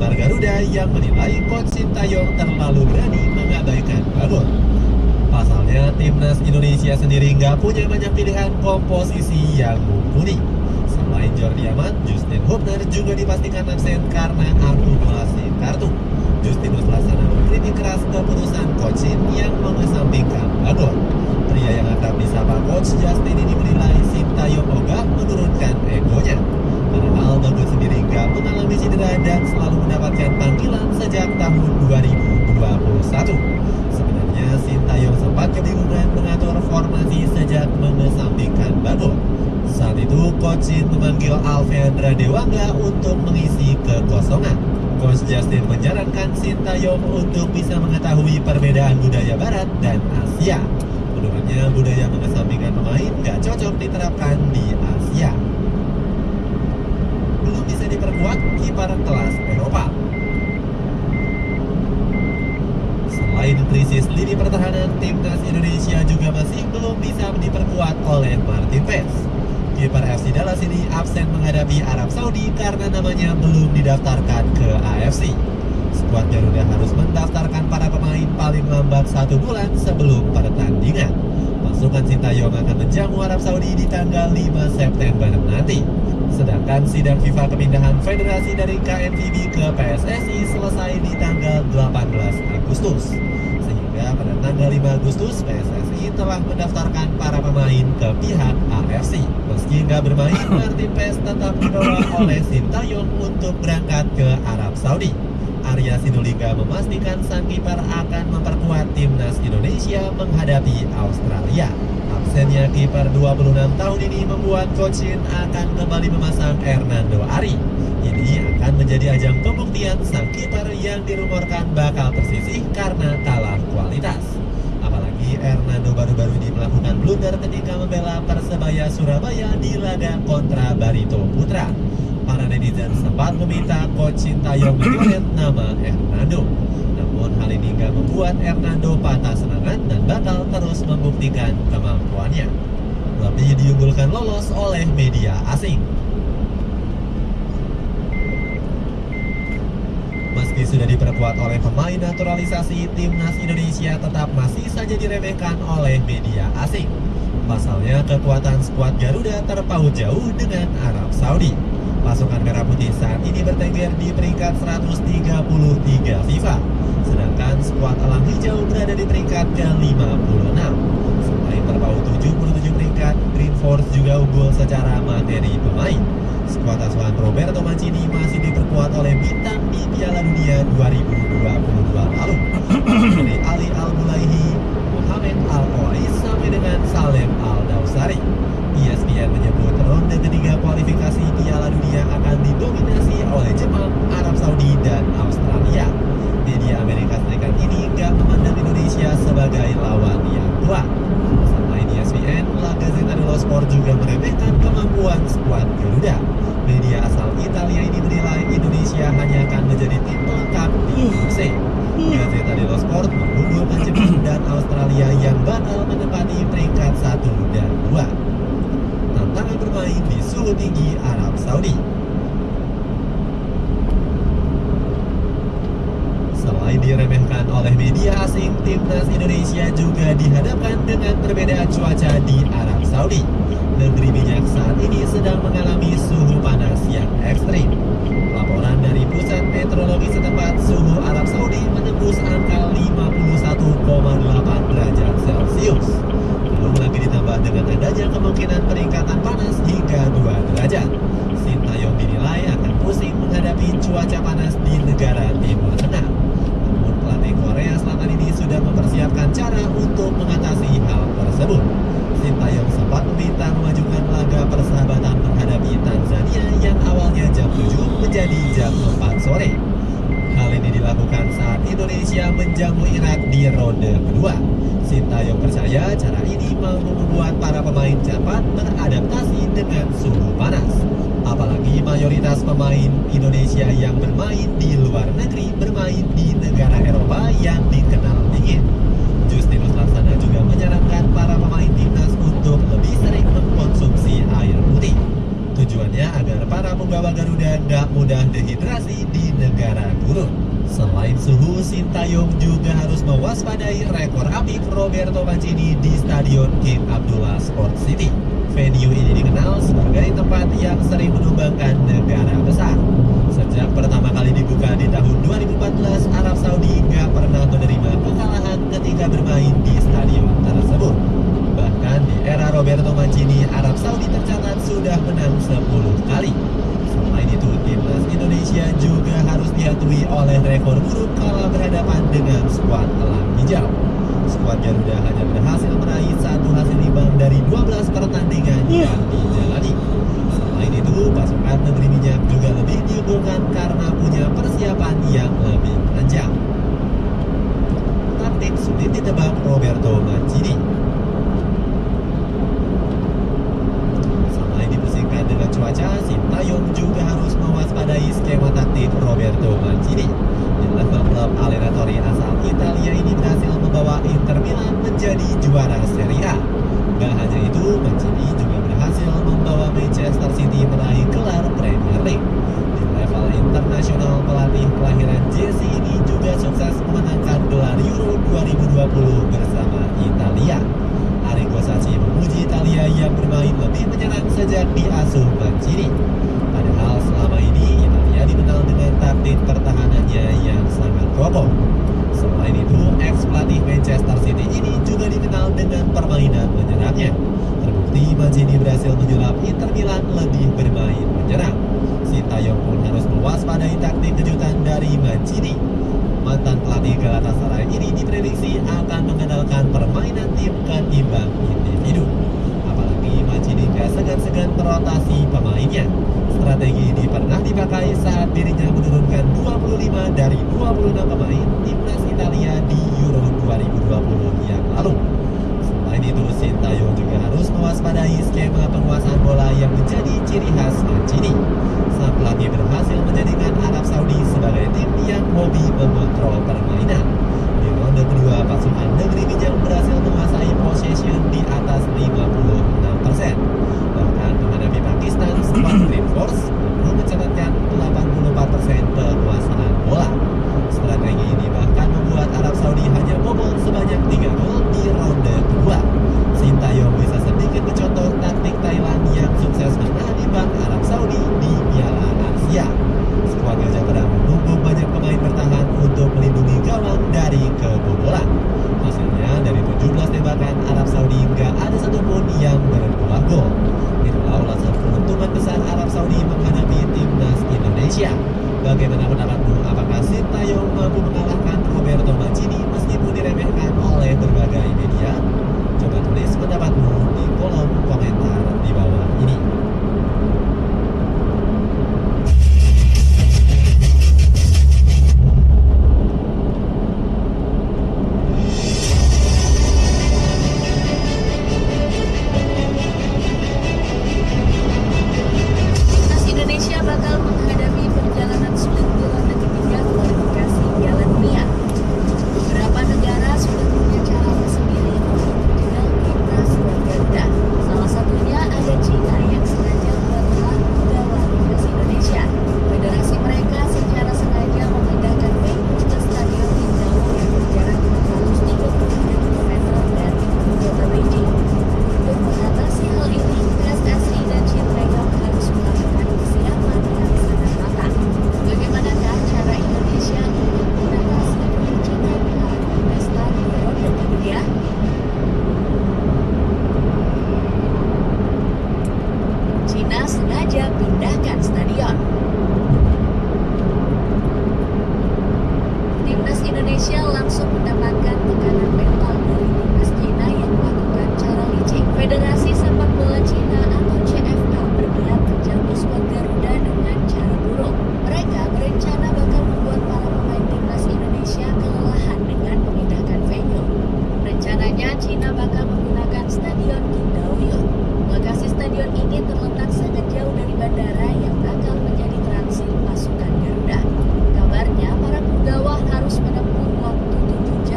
penggemar Garuda yang menilai Coach Sintayong terlalu berani mengabaikan Babon. Pasalnya, timnas Indonesia sendiri nggak punya banyak pilihan komposisi yang mumpuni. Selain Jordi Amat, Justin Hubner juga dipastikan absen karena akumulasi kartu. Justinus Laksana mengkritik keras keputusan Coach Shin yang mengesampingkan Babon. Pria yang akrab disapa Coach Justin ini menilai Sintayong ogah menurunkan egonya. Padahal Babon sendiri nggak mengalami cedera dan selalu mendapatkan panggilan sejak tahun 2021. Sebenarnya Sintayong sempat kebingungan mengatur formasi sejak mengesampingkan Babon. Saat itu Coach Shin memanggil Alvendra Dewangga untuk mengisi kekosongan. Coach Justin menyarankan Sintayong untuk bisa mengetahui perbedaan budaya Barat dan Asia. Menurutnya budaya mengesampingkan pemain gak cocok diterapkan di Asia. Belum bisa diperkuat kiper kelas Eropa. Selain krisis lini pertahanan, timnas Indonesia juga masih belum bisa diperkuat oleh Martin Paes. Kiper FC Dallas ini absen menghadapi Arab Saudi karena namanya belum didaftarkan ke AFC. Skuad Garuda harus mendaftarkan para pemain paling lambat 1 bulan sebelum pertandingan. Pasukan Sintayong akan menjamu Arab Saudi di tanggal 5 September nanti. Sedangkan sidang FIFA kepindahan federasi dari KNVB ke PSSI selesai di tanggal 18 Agustus. Sehingga pada tanggal 5 Agustus PSSI telah mendaftarkan para pemain ke pihak AFC. Meski nggak bermain, Martin Paes tetap dibawa oleh Sintayong untuk berangkat ke Arab Saudi. Arya Sinulinga memastikan sang kiper akan memperkuat timnas Indonesia menghadapi Australia. Absennya kiper 26 tahun ini membuat Coach Shin akan kembali memasang Hernando Ari. Ini akan menjadi ajang pembuktian sang kiper yang dirumorkan bakal tersisih karena kalah kualitas. Apalagi Hernando baru-baru ini melakukan blunder ketika membela Persebaya Surabaya di laga kontra Barito Putra. Para netizen sempat meminta Coach Sintayong mencoret nama Hernando. Namun hal ini gak membuat Hernando patah semangat dan bakal terus membuktikan kemampuannya. Lebih diunggulkan lolos oleh media asing. Meski sudah diperkuat oleh pemain naturalisasi, timnas Indonesia tetap masih saja diremehkan oleh media asing. Pasalnya kekuatan skuad Garuda terpaut jauh dengan Arab Saudi. Pasukan Merah Putih saat ini bertengger di peringkat 133 FIFA. Sedangkan skuad Elang Hijau berada di peringkat ke-56. Selain terpaut 77 peringkat, Green Force juga unggul secara materi pemain. Skuad asuhan Roberto Mancini masih diperkuat oleh bintang di Piala Dunia 2022 lalu. Dari Ali Al-Bulaihi, Mohamed Al-Oais sampai dengan Salem Al-Dausari. ESPN menyebut ronde ketiga kualifikasi Piala Dunia akan didominasi oleh Jepang, Arab Saudi, dan Australia. Media Amerika Serikat ini gak memandang Indonesia sebagai lawan yang kuat. Selain ESPN, La Gazzetta dello Sport juga meremehkan kemampuan skuad Garuda. Media asal Italia ini menilai Indonesia hanya akan menjadi tim pelengkap di grup C. Gazzetta dello Sport mengunggulkan Jepang dan Australia yang bakal menempati peringkat 1 dan 2. Tantangan bermain di suhu tinggi Arab Saudi. Selain diremehkan oleh media asing, timnas Indonesia juga dihadapkan dengan perbedaan cuaca di Arab Saudi. Negeri minyak saat ini sedang mengalami suhu panas yang ekstrim. Laporan dari Pusat Meteorologi setempat, suhu Arab Saudi menembus angka 51,8 derajat Celcius. Belum lagi ditambah dengan adanya kemungkinan peningkatan panas hingga 2 derajat. Sintayong dinilai akan pusing menghadapi cuaca panas di negara Timur Tengah. Namun pelatih Korea Selatan ini sudah mempersiapkan cara untuk mengatasi hal tersebut. Sintayong sempat meminta memajukan laga persahabatan menghadapi Tanzania yang awalnya jam 7 menjadi jam 4 sore. Hal ini dilakukan saat Indonesia menjamu Irak di ronde kedua. Sintayong percaya cara ini mampu membuat para pemain cepat beradaptasi dengan suhu panas. Apalagi mayoritas pemain Indonesia yang bermain di luar negeri bermain di negara Eropa yang dikenal dingin. Justinus Laksana juga menyarankan para pemain timnas untuk lebih sering mengkonsumsi air putih. Tujuannya agar para penggawa Garuda nggak mudah dehidrasi di negara Selain suhu, Sintayong juga harus mewaspadai rekor apik Roberto Mancini di Stadion King Abdullah Sport City. Venue ini dikenal sebagai tempat yang sering menumbangkan negara besar. Sejak pertama kali dibuka di tahun 2014, Arab Saudi gak pernah menerima kekalahan ketika bermain di stadion tersebut. Bahkan di era Roberto Mancini, Arab Saudi tercatat sudah menang 10 kali. Selain itu, timnas Indonesia juga harus dihantui oleh rekor buruk kala berhadapan dengan skuad elang hijau. Skuad Garuda hanya berhasil meraih satu hasil imbang dari 12 pertandingan yang dijalani. Selain itu, pasukan negeri minyak juga lebih diunggulkan karena punya persiapan yang lebih panjang. Taktik sulit ditebak Roberto Mancini. Selain dipusingkan dengan cuaca, Sintayong juga harus mewaspadai skema taktik Roberto Mancini. Di level klub Allenatori asal Italia ini berhasil membawa Inter Milan menjadi juara Serie A. Gak hanya itu, Mancini juga berhasil membawa Manchester City meraih gelar Premier League. Di level internasional, pelatih kelahiran Jesse ini juga sukses memenangkan gelar Euro 2020 bersama Italia. Arrigo Sacchi memuji Italia yang bermain lebih menyerang sejak diasuh Mancini. Padahal selama ini Italia dikenal dengan taktik pertahanannya yang sangat kokoh. Selain itu, ex-pelatih Manchester City ini juga dikenal dengan permainan menyerangnya. Terbukti Mancini berhasil menyulap Inter Milan lebih bermain menyerang. Sintayong pun harus mewaspadai taktik kejutan dari Mancini. Mantan pelatih Galatasaray ini diprediksi akan mengandalkan permainan tim ketimbang individu. Apalagi Mancini gak segan-segan merotasi pemainnya. Strategi ini pernah dipakai saat dirinya menurunkan 25 dari 26 pemain timnas Italia di Euro 2020 yang lalu. Selain itu, Sintayong juga harus mewaspadai skema penguasaan bola yang menjadi ciri khas Mancini. Sang pelatih berhasil menjadikan Arab Saudi sebagai tim yang hobi mengontrol permainan. Di ronde kedua, pasukan negeri minyak berhasil menguasai possession di atas 56%. Bahkan menghadapi Pakistan, skuad Green Force mampu mencatatkan 84% penguasaan bola. Strategi ini bahkan membuat Arab Saudi hanya bobol sebanyak 3 gol di ronde kedua. Sintayong bisa sedikit mencontoh taktik Thailand yang sukses menahan imbang Arab Saudi di Piala Asia. Skuad Gajah Perang menunggu banyak pemain bertahan untuk melindungi gawang dari kebobolan. Hasilnya dari 17 tembakan Arab Saudi nggak ada satupun yang berbuah gol. Itulah ulasan keuntungan besar Arab Saudi menghadapi timnas Indonesia. Bagaimana pendapatmu? Apakah Sintayong mampu mengalahkan Roberto Mancini meskipun diremehkan oleh berbagai media? Coba tulis pendapatmu di kolom komentar di bawah ini. Pasukan Garuda. Kabarnya para penggawa harus menempuh waktu 7 jam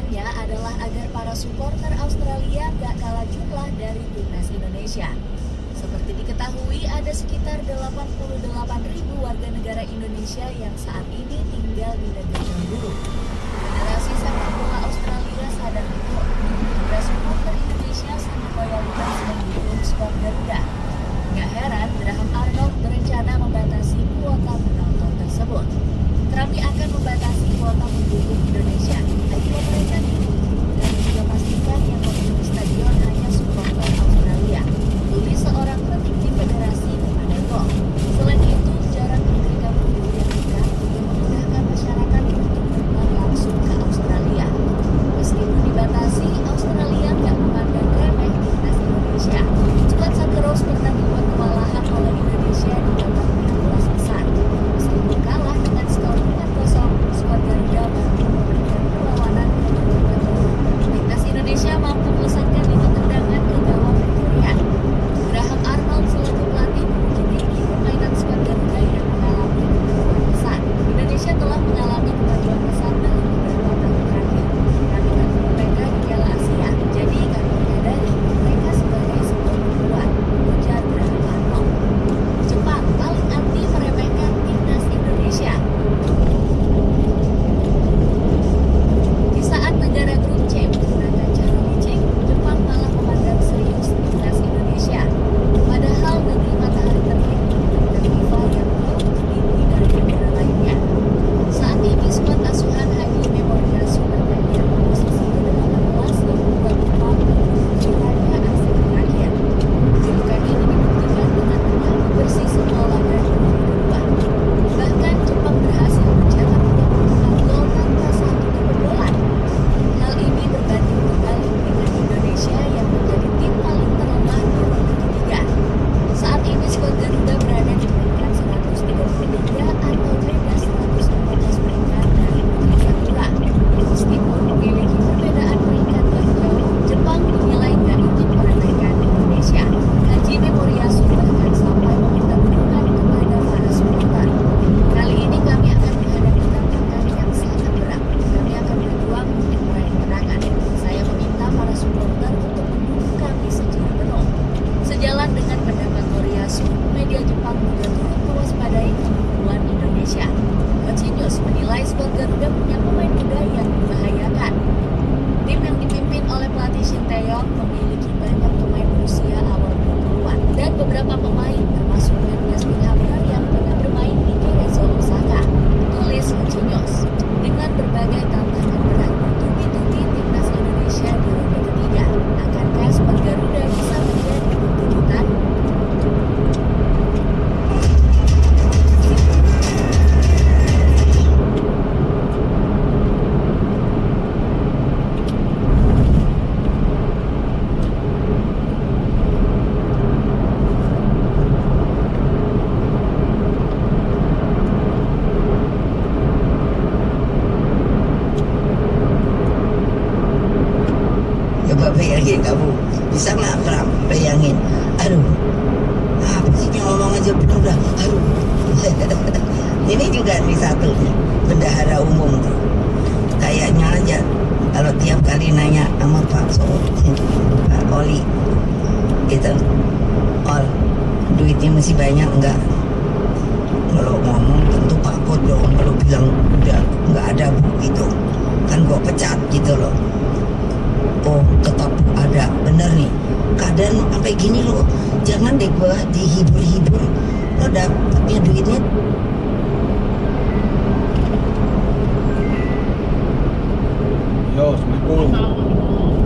Tujuannya adalah agar para supporter Australia gak kalah jumlah dari timnas Indonesia. Seperti diketahui, ada sekitar 88.000 warga negara Indonesia yang saat ini tinggal di negeri Canggu. Federasi Sepak Bola Australia sadar betul, para supporter Indonesia sangat loyalitas mendukung skuad Garuda. Gak heran Graham Arnold berencana membatasi kuota penonton tersebut. Kami akan membatasi kuota pendukung Indonesia bagi mereka ini dan juga pastikan yang mengunjungi stadion hanya supporter Australia, tulis seorang petinggi federasi kepada Gol. Selain itu, jarak mereka menuju yang dekat juga memudahkan masyarakat untuk terbang langsung ke Australia. Meskipun dibatasi, Australia nggak memandang remeh timnas Indonesia. Skuad Socceroos pernah dibuat kewalahan oleh Indonesia di babak 16 besar. Meskipun kalah dengan skor 4-0, skuad Garuda mampu memberikan perlawanan ke kedua tim. Timnas Indonesia mampu melesatkan 5 tendangan ke gawang Victoria. Graham Arnold selaku pelatih memuji tinggi permainan skuad Garuda yang mengalami kemajuan besar. Indonesia telah mengalami kemajuan besar dalam beberapa tahun terakhir. Kami akan mereka di Piala Asia, jadi kami menyadari mereka sebagai sebuah kekuatan, ujar Graham Arnold. Jepang paling anti meremehkan timnas Indonesia. Di saat negara grup C menggunakan cara licik, Jepang malah memandang serius timnas Indonesia. Padahal negeri matahari terbit dan FIFA yang jauh lebih tinggi dari negara lainnya. Saat ini skuad asuhan Hajime Moriyasu berada di posisi ke-18 yang membuat Jepang menunjukkannya aksi terakhir. Julukan ini dibuktikan dengan menang bersih semua laga di kedua. Bahkan Jepang berhasil mencetak 36 gol tanpa satu kebobolan. Hal ini berbanding terbalik dengan Indonesia yang menjadi tim paling terlemah di ronde ketiga. Saat ini skuad Garuda berada di peringkat 133 atau beda 114 peringkat dari negeri Sakura. Meskipun memiliki perbedaan peringkat yang jauh, Jepang dinilai gak ingin meremehkan Indonesia. Hajime Moriyasu bahkan sampai meminta dukungan kepada para supporter. Kali ini kami akan menghadapi tantangan yang sangat berat. Kami akan berjuang untuk meraih kemenangan. Saya meminta para supporter untuk mendukung kami secara penuh. Sejalan dengan pendapat Moriyasu, media Jepang juga turut mewaspadai kemampuan Indonesia. News menilai skuad Garuda punya pemain muda yang membahayakan. Tim yang dipimpin oleh pelatih Shin Tae-yong memiliki banyak pemain berusia awal 20-an dan beberapa pemain termasuk Yasmin Abrar yang pernah bermain di Cerezo Osaka, tulis News. Dengan berbagai tantangan berat bertubi-tubi timnas Indonesia di ronde ketiga, akankah skuad Garuda bisa menjadi kejutan? Coba bayangin kamu, bisa nggak Pram? Bayangin, aduh, apa sih yang ngomong aja penuh dah, aduh. Ini juga nih satu nih, bendahara umum tuh. Kayaknya aja kalau tiap kali nanya sama Pak Pak Oli, gitu, Ol, duitnya masih banyak enggak? Kalau ngomong tentu takut dong, kalau bilang udah nggak ada bu gitu, kan gua pecat gitu loh. Oh tetap ada, bener nih keadaan sampai gini loh, jangan deh gua dihibur-hibur, lo dapetnya duitnya. Yo, Assalamualaikum.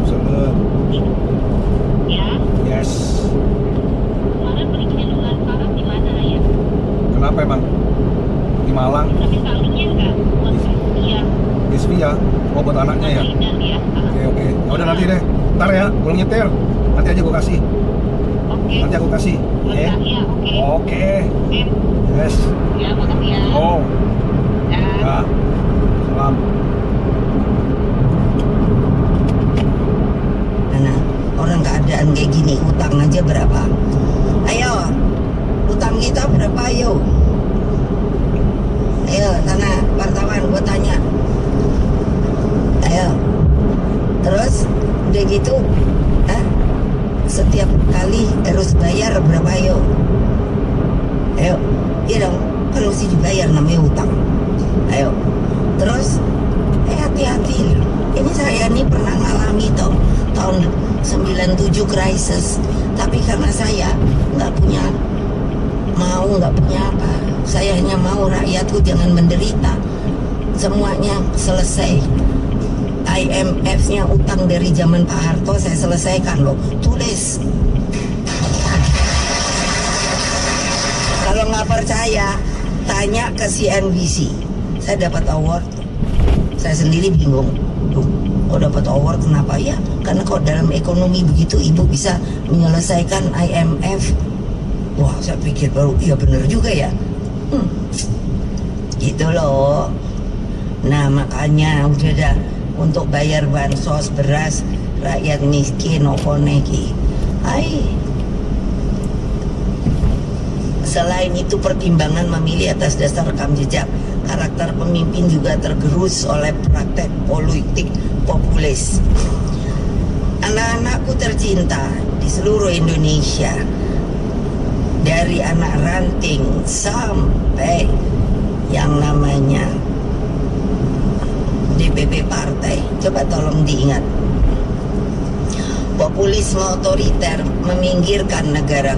Assalamualaikum. Ya, Yes. kemarin perginya dengan Farah di mana ya? Kenapa emang? Di Malang, Bisa minta linknya nggak? Buat dia, di Svia. Oh, buat anaknya ya? dan ya. Oke. Ya udah nanti deh. Ntar ya, belum nyetir. Nanti aja gua kasih. Oke. Nanti aku kasih. Ya, ya, oke. Oke. Oke. Yes. Ya, makasih ya. Oh, Ya. ya. Salam. Karena orang keadaan kayak gini, utang aja berapa? Ayo, utang kita berapa ayo? Ayo, sana wartawan gue tanya. Ayo, Udah gitu, setiap kali harus bayar berapa ayo? Ayo, iya dong, kan mesti dibayar namanya utang. Ayo, terus hati-hati. Ini saya nih pernah ngalami tahun 97 krisis, tapi karena saya nggak punya apa, saya hanya mau rakyatku jangan menderita. Semuanya selesai. IMF-nya utang dari zaman Pak Harto saya selesaikan loh, tulis. Kalau nggak percaya, tanya ke CNBC. Saya dapat award, saya sendiri bingung. Kok dapat award kenapa? Ya karena kok dalam ekonomi begitu ibu bisa menyelesaikan IMF. Wah, saya pikir baru iya bener juga ya. Gitu loh. Nah makanya udah dah, untuk bayar bansos beras rakyat miskin opo neki. Selain itu pertimbangan memilih atas dasar rekam jejak, karakter pemimpin juga tergerus oleh praktek politik populis. Anak-anakku tercinta di seluruh Indonesia, dari anak ranting sampai yang namanya DPP partai, coba tolong diingat. Populisme otoriter meminggirkan negara